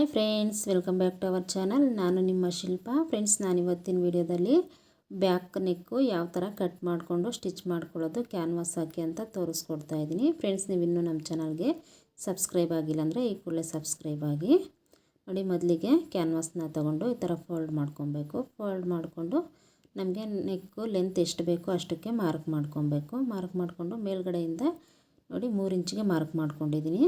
Hi friends, welcome back to our channel. ನಾನು ನಿಮ್ಮ Shilpa. Friends, ನಾನು ಇವತ್ತಿನ ವಿಡಿಯೋದಲ್ಲಿ ಬ್ಯಾಕ್ ನೆಕ್ಕು ಯಾವ ಥರ ಕಟ್ ಮಾಡಿಕೊಂಡು ಸ್ಟಿಚ್ ಮಾಡ್ಕೊಳ್ಳೋದು ಕ್ಯಾನ್ವಾಸ್ ಹಾಕಿ ಅಂತ ತೋರಿಸ್ಕೊಡ್ತಾ ಇದ್ದೀನಿ. ಫ್ರೆಂಡ್ಸ್, ನೀವು ಇನ್ನೂ ನಮ್ಮ ಚಾನಲ್ಗೆ ಸಬ್ಸ್ಕ್ರೈಬ್ ಆಗಿಲ್ಲ ಅಂದರೆ ಈ ಕೂಡಲೇ ಸಬ್ಸ್ಕ್ರೈಬ್ ಆಗಿ. ನೋಡಿ, ಮೊದಲಿಗೆ ಕ್ಯಾನ್ವಾಸ್ನ ತೊಗೊಂಡು ಈ ಥರ ಫೋಲ್ಡ್ ಮಾಡ್ಕೊಬೇಕು. ಫೋಲ್ಡ್ ಮಾಡಿಕೊಂಡು ನಮಗೆ ನೆಕ್ಕು ಲೆಂತ್ ಎಷ್ಟು ಬೇಕೋ ಅಷ್ಟಕ್ಕೆ ಮಾರ್ಕ್ ಮಾಡ್ಕೊಬೇಕು. ಮಾರ್ಕ್ ಮಾಡಿಕೊಂಡು ಮೇಲ್ಗಡೆಯಿಂದ ನೋಡಿ 3 ಇಂಚಿಗೆ ಮಾರ್ಕ್ ಮಾಡ್ಕೊಂಡಿದ್ದೀನಿ.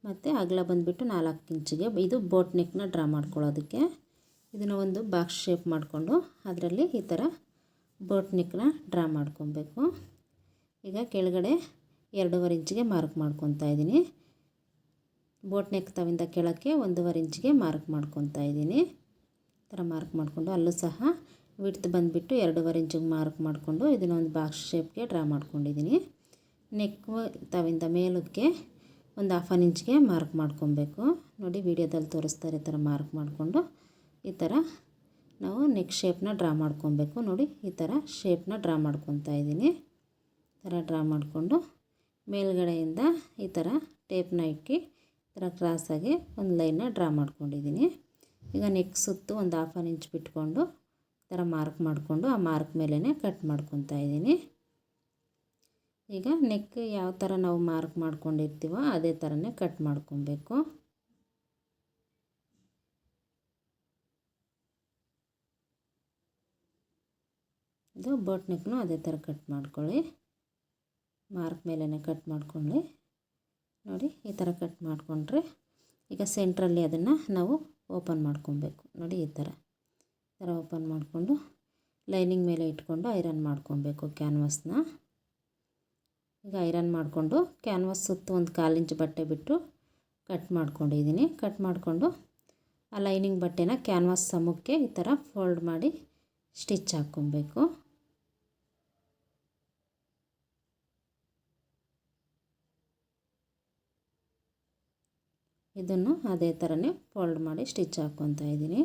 ಮತ್ತು ಅಗಲ ಬಂದುಬಿಟ್ಟು 4 ಇಂಚಿಗೆ. ಇದು ಬೋಟ್ ನೆಕ್ನ ಡ್ರಾ ಮಾಡ್ಕೊಳ್ಳೋದಕ್ಕೆ. ಇದನ್ನು ಒಂದು ಬಾಕ್ಸ್ ಶೇಪ್ ಮಾಡಿಕೊಂಡು ಅದರಲ್ಲಿ ಈ ಥರ ಬೋಟ್ ನೆಕ್ನ ಡ್ರಾ ಮಾಡ್ಕೊಬೇಕು. ಈಗ ಕೆಳಗಡೆ 2.5 ಇಂಚಿಗೆ ಮಾರ್ಕ್ ಮಾಡ್ಕೊತಾ ಇದ್ದೀನಿ. ಬೋಟ್ ನೆಕ್ ತವಿಂದ ಕೆಳಕ್ಕೆ 1.5 ಇಂಚಿಗೆ ಮಾರ್ಕ್ ಮಾಡ್ಕೊತಾ ಇದ್ದೀನಿ. ಈ ಥರ ಮಾರ್ಕ್ ಮಾಡಿಕೊಂಡು ಅಲ್ಲೂ ಸಹ ವಿಡ್ತ್ ಬಂದುಬಿಟ್ಟು 2.5 ಇಂಚಿಗೆ ಮಾರ್ಕ್ ಮಾಡಿಕೊಂಡು ಇದನ್ನು ಒಂದು ಬಾಕ್ಸ್ ಶೇಪ್ಗೆ ಡ್ರಾ ಮಾಡ್ಕೊಂಡಿದ್ದೀನಿ. ನೆಕ್ ತವಿಂದ ಮೇಲಕ್ಕೆ ಒಂದು 1/2 ಇಂಚಿಗೆ ಮಾರ್ಕ್ ಮಾಡ್ಕೊಬೇಕು. ನೋಡಿ, ವಿಡಿಯೋದಲ್ಲಿ ತೋರಿಸ್ತಾರೆ ಈ ಥರ ಮಾರ್ಕ್ ಮಾಡಿಕೊಂಡು ಈ ಥರ ನಾವು ನೆಕ್ ಶೇಪ್ನ ಡ್ರಾ ಮಾಡ್ಕೊಬೇಕು. ನೋಡಿ, ಈ ಥರ ಶೇಪ್ನ ಡ್ರಾ ಮಾಡ್ಕೊತಾ ಇದ್ದೀನಿ. ಈ ಥರ ಡ್ರಾ ಮಾಡಿಕೊಂಡು ಮೇಲ್ಗಡೆಯಿಂದ ಈ ಥರ ಟೇಪ್ನ ಇಕ್ಕಿ ಈ ಥರ ಕ್ರಾಸಾಗಿ ಒಂದು ಲೈನ್ನ ಡ್ರಾ ಮಾಡ್ಕೊಂಡಿದ್ದೀನಿ. ಈಗ ನೆಕ್ ಸುತ್ತು ಒಂದು 1/2 ಇಂಚ್ ಬಿಟ್ಕೊಂಡು ಈ ಥರ ಮಾರ್ಕ್ ಮಾಡಿಕೊಂಡು ಆ ಮಾರ್ಕ್ ಮೇಲೇ ಕಟ್ ಮಾಡ್ಕೊತಾ ಇದ್ದೀನಿ. ಈಗ ನೆಕ್ ಯಾವ ಥರ ನಾವು ಮಾರ್ಕ್ ಮಾಡ್ಕೊಂಡಿರ್ತೀವೋ ಅದೇ ಥರನೇ ಕಟ್ ಮಾಡ್ಕೊಬೇಕು. ಇದು ಬೋಟ್ ನೆಕ್ನು ಅದೇ ಥರ ಕಟ್ ಮಾಡ್ಕೊಳ್ಳಿ. ಮಾರ್ಕ್ ಮೇಲೇ ಕಟ್ ಮಾಡ್ಕೊಳ್ಳಿ. ನೋಡಿ, ಈ ಥರ ಕಟ್ ಮಾಡಿಕೊಂಡ್ರೆ ಈಗ ಸೆಂಟ್ರಲ್ಲಿ ಅದನ್ನು ನಾವು ಓಪನ್ ಮಾಡ್ಕೊಬೇಕು. ನೋಡಿ, ಈ ಥರ ಓಪನ್ ಮಾಡಿಕೊಂಡು ಲೈನಿಂಗ್ ಮೇಲೆ ಇಟ್ಕೊಂಡು ಐರನ್ ಮಾಡ್ಕೊಬೇಕು ಕ್ಯಾನ್ವಾಸ್ನ. ಈಗ ಐರನ್ ಮಾಡಿಕೊಂಡು ಕ್ಯಾನ್ವಾಸ್ ಸುತ್ತು ಒಂದು 1/4 ಇಂಚ್ ಬಟ್ಟೆ ಬಿಟ್ಟು ಕಟ್ ಮಾಡ್ಕೊಂಡಿದ್ದೀನಿ. ಕಟ್ ಮಾಡಿಕೊಂಡು ಆ ಲೈನಿಂಗ್ ಬಟ್ಟೆನ ಕ್ಯಾನ್ವಾಸ್ ಸಮಕ್ಕೆ ಈ ಥರ ಫೋಲ್ಡ್ ಮಾಡಿ ಸ್ಟಿಚ್ ಹಾಕ್ಕೊಬೇಕು. ಇದನ್ನು ಅದೇ ಥರನೇ ಫೋಲ್ಡ್ ಮಾಡಿ ಸ್ಟಿಚ್ ಹಾಕ್ಕೊತಾ ಇದ್ದೀನಿ.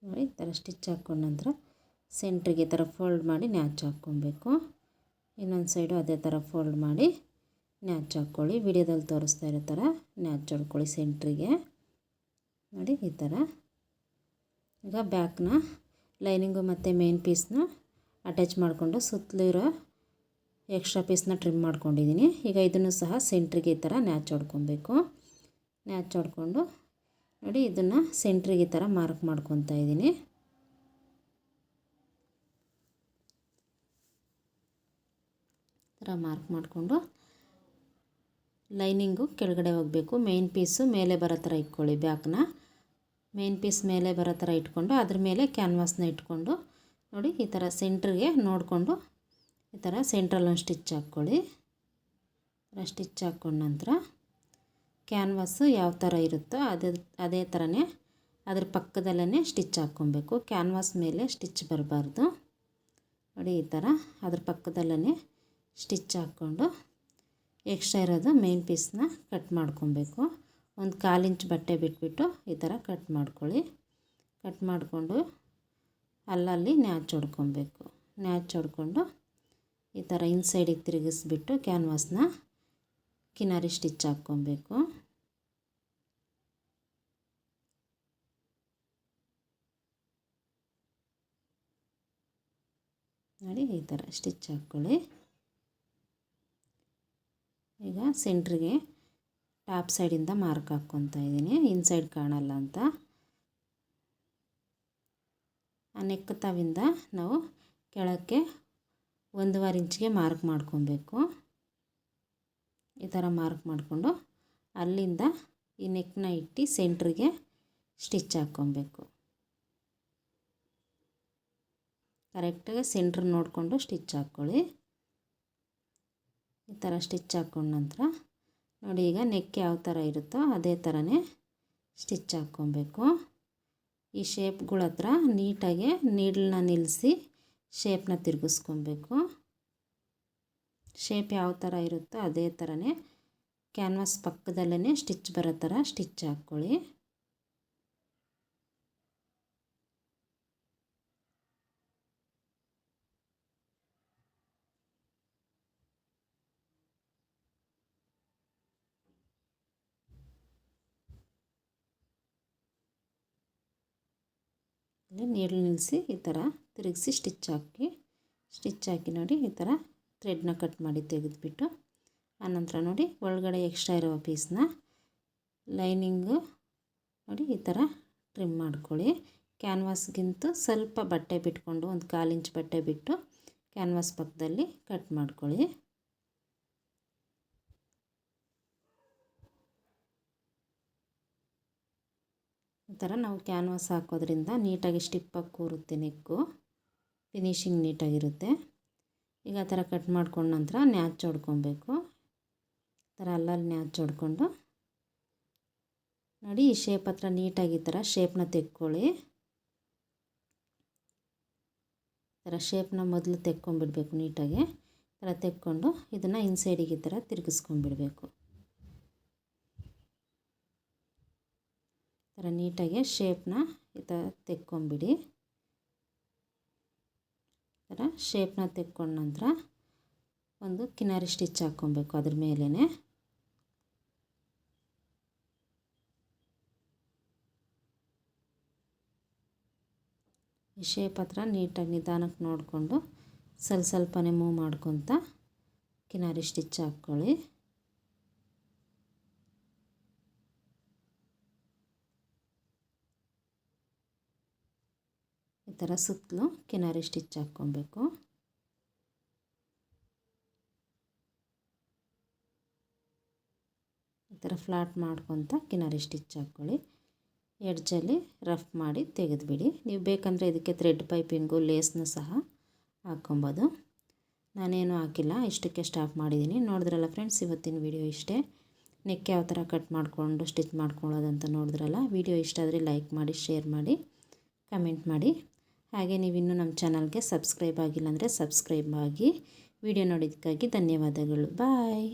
ನೋಡಿ, ಈ ಥರ ಸ್ಟಿಚ್ ಹಾಕ್ಕೊಂಡ ನಂತರ ಸೆಂಟ್ರಿಗೆ ಈ ಥರ ಫೋಲ್ಡ್ ಮಾಡಿ ನ್ಯಾಚ್ ಹಾಕ್ಕೊಬೇಕು. ಇನ್ನೊಂದು ಸೈಡು ಅದೇ ಥರ ಫೋಲ್ಡ್ ಮಾಡಿ ನ್ಯಾಚ್ ಹಾಕ್ಕೊಳ್ಳಿ. ವಿಡಿಯೋದಲ್ಲಿ ತೋರಿಸ್ತಾ ಇರೋ ಥರ ನ್ಯಾಚ್ ಹೊಡ್ಕೊಳ್ಳಿ ಸೆಂಟ್ರಿಗೆ. ನೋಡಿ, ಈ ಥರ. ಈಗ ಬ್ಯಾಕ್ನ ಲೈನಿಂಗು ಮತ್ತು ಮೇನ್ ಪೀಸ್ನ ಅಟ್ಯಾಚ್ ಮಾಡಿಕೊಂಡು ಸುತ್ತಲಿರೋ ಎಕ್ಸ್ಟ್ರಾ ಪೀಸ್ನ ಟ್ರಿಮ್ ಮಾಡ್ಕೊಂಡಿದ್ದೀನಿ. ಈಗ ಇದನ್ನು ಸಹ ಸೆಂಟ್ರಿಗೆ ಈ ಥರ ನ್ಯಾಚ್ ಹೊಡ್ಕೊಬೇಕು. ನ್ಯಾಚ್ ಹೊಡ್ಕೊಂಡು ನೋಡಿ, ಇದನ್ನು ಸೆಂಟ್ರಿಗೆ ಈ ಥರ ಮಾರ್ಕ್ ಮಾಡ್ಕೊತಾ ಇದ್ದೀನಿ. ಈ ಥರ ಮಾರ್ಕ್ ಮಾಡಿಕೊಂಡು ಲೈನಿಂಗು ಕೆಳಗಡೆ ಹೋಗಬೇಕು. ಮೇನ್ ಪೀಸು ಮೇಲೆ ಬರೋ ಥರ ಇಟ್ಕೊಳ್ಳಿ. ಬ್ಯಾಕ್ನ ಮೇನ್ ಪೀಸ್ ಮೇಲೆ ಬರೋ ಥರ ಇಟ್ಕೊಂಡು ಅದ್ರ ಮೇಲೆ ಕ್ಯಾನ್ವಾಸ್ನ ಇಟ್ಕೊಂಡು ನೋಡಿ, ಈ ಥರ ಸೆಂಟ್ರಿಗೆ ನೋಡಿಕೊಂಡು ಈ ಥರ ಸೆಂಟ್ರಲ್ಲೊಂದು ಸ್ಟಿಚ್ ಹಾಕ್ಕೊಳ್ಳಿ. ಸ್ಟಿಚ್ ಹಾಕ್ಕೊಂಡ ನಂತರ ಕ್ಯಾನ್ವಾಸು ಯಾವ ಥರ ಇರುತ್ತೋ ಅದೇ ಥರನೇ ಅದ್ರ ಪಕ್ಕದಲ್ಲೇ ಸ್ಟಿಚ್ ಹಾಕ್ಕೊಬೇಕು. ಕ್ಯಾನ್ವಾಸ್ ಮೇಲೆ ಸ್ಟಿಚ್ ಬರಬಾರ್ದು. ನೋಡಿ, ಈ ಥರ ಅದ್ರ ಪಕ್ಕದಲ್ಲೇ ಸ್ಟಿಚ್ ಹಾಕ್ಕೊಂಡು ಎಕ್ಸ್ಟ್ರಾ ಇರೋದು ಮೇನ್ ಪೀಸ್ನ ಕಟ್ ಮಾಡ್ಕೊಬೇಕು. ಒಂದು 1/4 ಇಂಚ್ ಬಟ್ಟೆ ಬಿಟ್ಬಿಟ್ಟು ಈ ಥರ ಕಟ್ ಮಾಡ್ಕೊಳ್ಳಿ. ಕಟ್ ಮಾಡಿಕೊಂಡು ಅಲ್ಲಲ್ಲಿ ನ್ಯಾಚ್ ಹೊಡ್ಕೊಬೇಕು. ನ್ಯಾಚ್ ಹೊಡ್ಕೊಂಡು ಈ ಥರ ಇನ್ಸೈಡಿಗೆ ತಿರುಗಿಸ್ಬಿಟ್ಟು ಕ್ಯಾನ್ವಾಸ್ನ ಕಿನಾರಿ ಸ್ಟಿಚ್ ಹಾಕ್ಕೊಬೇಕು. ನೋಡಿ, ಈ ಥರ ಸ್ಟಿಚ್ ಹಾಕ್ಕೊಳ್ಳಿ. ಈಗ ಸೆಂಟ್ರಿಗೆ ಟಾಪ್ ಸೈಡಿಂದ ಮಾರ್ಕ್ ಹಾಕ್ಕೊತಾ ಇದ್ದೀನಿ, ಇನ್ಸೈಡ್ ಕಾಣಲ್ಲ ಅಂತ. ಆ ನೆಕ್ ತವಿಂದ ನಾವು ಕೆಳಕ್ಕೆ 1.5 ಇಂಚಿಗೆ ಮಾರ್ಕ್ ಮಾಡ್ಕೊಬೇಕು. ಈ ಥರ ಮಾರ್ಕ್ ಮಾಡಿಕೊಂಡು ಅಲ್ಲಿಂದ ಈ ನೆಕ್ನ ಇಟ್ಟು ಸೆಂಟ್ರಿಗೆ ಸ್ಟಿಚ್ ಹಾಕ್ಕೊಬೇಕು. ಕರೆಕ್ಟಾಗಿ ಸೆಂಟ್ರ್ ನೋಡಿಕೊಂಡು ಸ್ಟಿಚ್ ಹಾಕ್ಕೊಳ್ಳಿ. ಈ ಥರ ಸ್ಟಿಚ್ ಹಾಕ್ಕೊಂಡ ನಂತರ ನೋಡಿ, ಈಗ ನೆಕ್ ಯಾವ ಥರ ಇರುತ್ತೋ ಅದೇ ಥರನೇ ಸ್ಟಿಚ್ ಹಾಕ್ಕೊಬೇಕು. ಈ ಶೇಪ್ಗಳ ಹತ್ರ ನೀಟಾಗಿ ನೀಡಲ್ನ ನಿಲ್ಲಿಸಿ ಶೇಪ್ನ ತಿರುಗಿಸ್ಕೊಬೇಕು. ಶೇಪ್ ಯಾವ ಥರ ಇರುತ್ತೋ ಅದೇ ಥರನೇ ಕ್ಯಾನ್ವಾಸ್ ಪಕ್ಕದಲ್ಲೇ ಸ್ಟಿಚ್ ಬರೋ ಥರ ಸ್ಟಿಚ್ ಹಾಕ್ಕೊಳ್ಳಿ. ಇಲ್ಲಿ ನೀರು ನಿಲ್ಲಿಸಿ ಈ ಥರ ತಿರುಗಿಸಿ ಸ್ಟಿಚ್ ಹಾಕಿ ನೋಡಿ ಈ ಥರ ಥ್ರೆಡ್ನ ಕಟ್ ಮಾಡಿ ತೆಗೆದುಬಿಟ್ಟು ಆನಂತರ ನೋಡಿ ಒಳಗಡೆ ಎಕ್ಸ್ಟ್ರಾ ಇರೋ ಪೀಸ್ನ ಲೈನಿಂಗು ನೋಡಿ ಈ ಥರ ಟ್ರಿಮ್ ಮಾಡ್ಕೊಳ್ಳಿ. ಕ್ಯಾನ್ವಾಸ್ಗಿಂತ ಸ್ವಲ್ಪ ಬಟ್ಟೆ ಬಿಟ್ಕೊಂಡು ಒಂದು 1/4 ಇಂಚ್ ಬಟ್ಟೆ ಬಿಟ್ಟು ಕ್ಯಾನ್ವಾಸ್ ಪಕ್ಕದಲ್ಲಿ ಕಟ್ ಮಾಡ್ಕೊಳ್ಳಿ. ಈ ಥರ ನಾವು ಕ್ಯಾನ್ವಾಸ್ ಹಾಕೋದ್ರಿಂದ ನೀಟಾಗಿ ಸ್ಟಿಪ್ಪಾಗಿ ಕೂರುತ್ತೆ, ನೆಕ್ಕು ಫಿನಿಶಿಂಗ್ ನೀಟಾಗಿರುತ್ತೆ. ಈಗ ಆ ಥರ ಕಟ್ ಮಾಡ್ಕೊಂಡ ನಂತರ ನ್ಯಾಚ್ ಹೊಡ್ಕೊಬೇಕು. ಈ ಥರ ಅಲ್ಲಲ್ಲಿ ನ್ಯಾಚ್ ಹೊಡ್ಕೊಂಡು ನೋಡಿ ಈ ಶೇಪ್ ಹತ್ರ ನೀಟಾಗಿ ಈ ಥರ ಶೇಪ್ನ ತೆಕ್ಕೊಳ್ಳಿ. ಈ ಥರ ಶೇಪ್ನ ಮೊದಲು ತೆಕ್ಕೊಂಬಿಡಬೇಕು ನೀಟಾಗಿ. ಈ ಥರ ತೆಕ್ಕೊಂಡು ಇದನ್ನು ಇನ್ಸೈಡಿಗೆ ಈ ಥರ ತಿರುಗಿಸ್ಕೊಂಬಿಡಬೇಕು. ಈ ಥರ ನೀಟಾಗಿ ಶೇಪ್ನ ಈ ಥರ ತೆಕ್ಕೊಂಬಿಡಿ. ಈ ಥರ ಶೇಪ್ನ ತೆಕ್ಕೊಂಡ ನಂತರ ಒಂದು ಕಿನಾರಿ ಸ್ಟಿಚ್ ಹಾಕ್ಕೊಬೇಕು ಅದ್ರ ಮೇಲೇ. ಈ ಶೇಪ್ ಹತ್ರ ನೀಟಾಗಿ ನಿಧಾನಕ್ಕೆ ನೋಡಿಕೊಂಡು ಸ್ವಲ್ಪನೇ ಮೂವ್ ಮಾಡ್ಕೊತ ಕಿನಾರಿ ಸ್ಟಿಚ್ ಹಾಕ್ಕೊಳ್ಳಿ. ಈ ಥರ ಸುತ್ತಲೂ ಕಿನಾರಿ ಸ್ಟಿಚ್ ಹಾಕ್ಕೊಬೇಕು. ಈ ಥರ ಫ್ಲಾಟ್ ಮಾಡ್ಕೊತ ಕಿನಾರಿ ಸ್ಟಿಚ್ ಹಾಕ್ಕೊಳ್ಳಿ. ಎಡ್ಜಲ್ಲಿ ರಫ್ ಮಾಡಿ ತೆಗೆದುಬಿಡಿ. ನೀವು ಬೇಕಂದರೆ ಇದಕ್ಕೆ ಥ್ರೆಡ್ ಪೈಪಿಂಗು ಲೇಸ್ನ ಸಹ ಹಾಕ್ಕೊಬೋದು. ನಾನೇನು ಹಾಕಿಲ್ಲ, ಇಷ್ಟಕ್ಕೆ ಸ್ಟಾಪ್ ಮಾಡಿದ್ದೀನಿ. ನೋಡಿದ್ರಲ್ಲ ಫ್ರೆಂಡ್ಸ್, ಇವತ್ತಿನ ವಿಡಿಯೋ ಇಷ್ಟೇ. ನೆಕ್ ಯಾವ ಥರ ಕಟ್ ಮಾಡಿಕೊಂಡು ಸ್ಟಿಚ್ ಮಾಡ್ಕೊಳ್ಳೋದಂತ ನೋಡಿದ್ರಲ್ಲ. ವಿಡಿಯೋ ಇಷ್ಟ ಆದರೆ ಲೈಕ್ ಮಾಡಿ, ಶೇರ್ ಮಾಡಿ, ಕಮೆಂಟ್ ಮಾಡಿ. ಹಾಗೆ ನೀವಿನ್ನೂ ನಮ್ಮ ಚಾನಲ್ಗೆ ಸಬ್ಸ್ಕ್ರೈಬ್ ಆಗಿಲ್ಲ ಅಂದರೆ ಸಬ್ಸ್ಕ್ರೈಬ್ ಆಗಿ. ವಿಡಿಯೋ ನೋಡಿದ್ದಕ್ಕಾಗಿ ಧನ್ಯವಾದಗಳು. ಬಾಯ್.